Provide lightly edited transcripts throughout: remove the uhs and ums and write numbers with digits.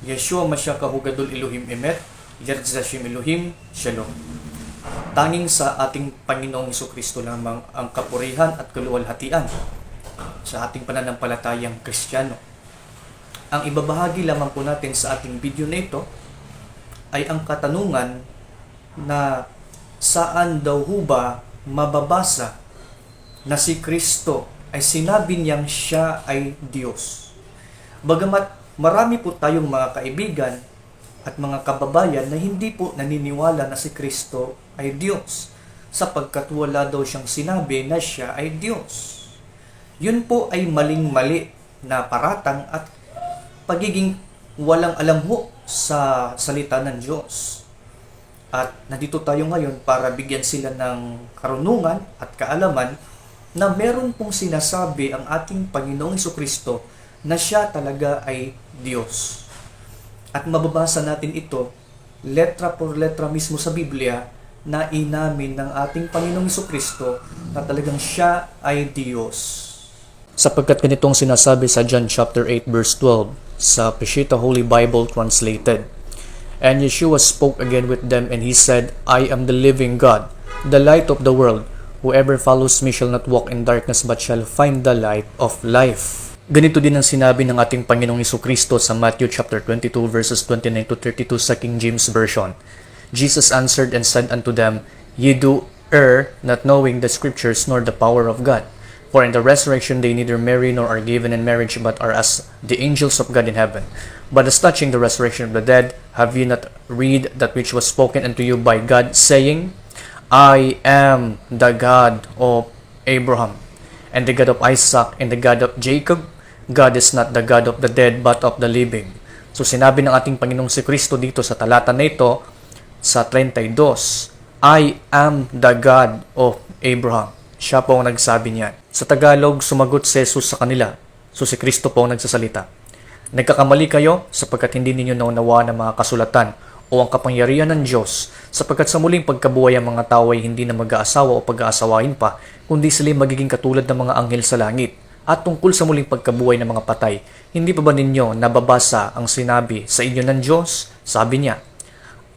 Yeshua Mashiach Kahugadol Elohim Emet, Yerzashim Elohim, Shalom. Tanging sa ating Panginoong Hesukristo lamang ang kapurihan at kaluwalhatian sa ating pananampalatayang Kristiyano. Ang ibabahagi lamang po natin sa ating video na ito ay ang katanungan na saan daw ho ba mababasa na si Kristo ay sinabi niyang siya ay Diyos. Bagamat marami po tayong mga kaibigan at mga kababayan na hindi po naniniwala na si Kristo ay Diyos, sapagkat wala daw siyang sinabi na siya ay Diyos. Yun po ay maling-mali na paratang at pagiging walang alam ho sa salita ng Diyos. At nandito tayo ngayon para bigyan sila ng karunungan at kaalaman na meron pong sinasabi ang ating Panginoong Hesukristo na siya talaga ay Diyos. At mababasa natin ito letra por letra mismo sa Biblia na inamin ng ating Panginoong Hesukristo na talagang siya ay Diyos. Sapagkat ganitong sinasabi sa John chapter 8 verse 12 sa Peshitta Holy Bible translated. And Yeshua spoke again with them and he said, I am the living God, the light of the world. Whoever follows me shall not walk in darkness but shall find the light of life. Ganito din ang sinabi ng ating Panginoong Hesukristo sa Matthew chapter 22 verses 29 to 32 sa King James Version. Jesus answered and said unto them, Ye do err, not knowing the scriptures nor the power of God. For in the resurrection they neither marry nor are given in marriage, but are as the angels of God in heaven. But as touching the resurrection of the dead, have ye not read that which was spoken unto you by God, saying, I am the God of Abraham, and the God of Isaac, and the God of Jacob? God is not the God of the dead, but of the living. So sinabi ng ating Panginoong si Kristo dito sa talata na ito, sa 32, I am the God of Abraham. Siya po ang nagsabi niyan. Sa Tagalog, sumagot si Jesus sa kanila. So si Kristo po ang nagsasalita. Nagkakamali kayo sapagkat hindi ninyo naunawa ng mga kasulatan o ang kapangyarihan ng Diyos, sapagkat sa muling pagkabuhay ang mga tao ay hindi na mag-aasawa o pag-aasawahin pa, kundi sila magiging katulad ng mga anghel sa langit. At tungkol sa muling pagkabuhay ng mga patay, hindi pa ba ninyo nababasa ang sinabi sa inyo ng Diyos? Sabi niya,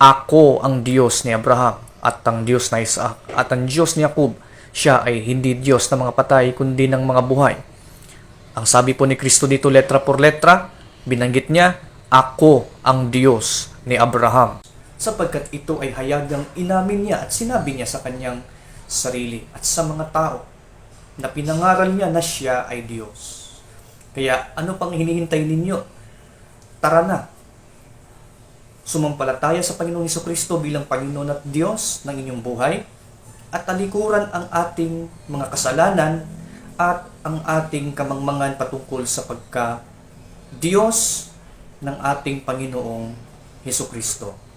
Ako ang Diyos ni Abraham at ang Diyos na Isaac at ang Diyos ni Jacob. Siya ay hindi Diyos ng mga patay kundi ng mga buhay. Ang sabi po ni Kristo dito letra por letra, binanggit niya, Ako ang Diyos ni Abraham. Sapagkat ito ay hayagang inamin niya at sinabi niya sa kanyang sarili at sa mga tao na pinangaral niya na siya ay Diyos. Kaya ano pang hinihintay ninyo? Tara na. Sumampalataya sa Panginoong Hesukristo bilang Panginoon at Diyos ng inyong buhay at talikuran ang ating mga kasalanan at ang ating kamangmangan patungkol sa pagka Diyos ng ating Panginoong Hesukristo.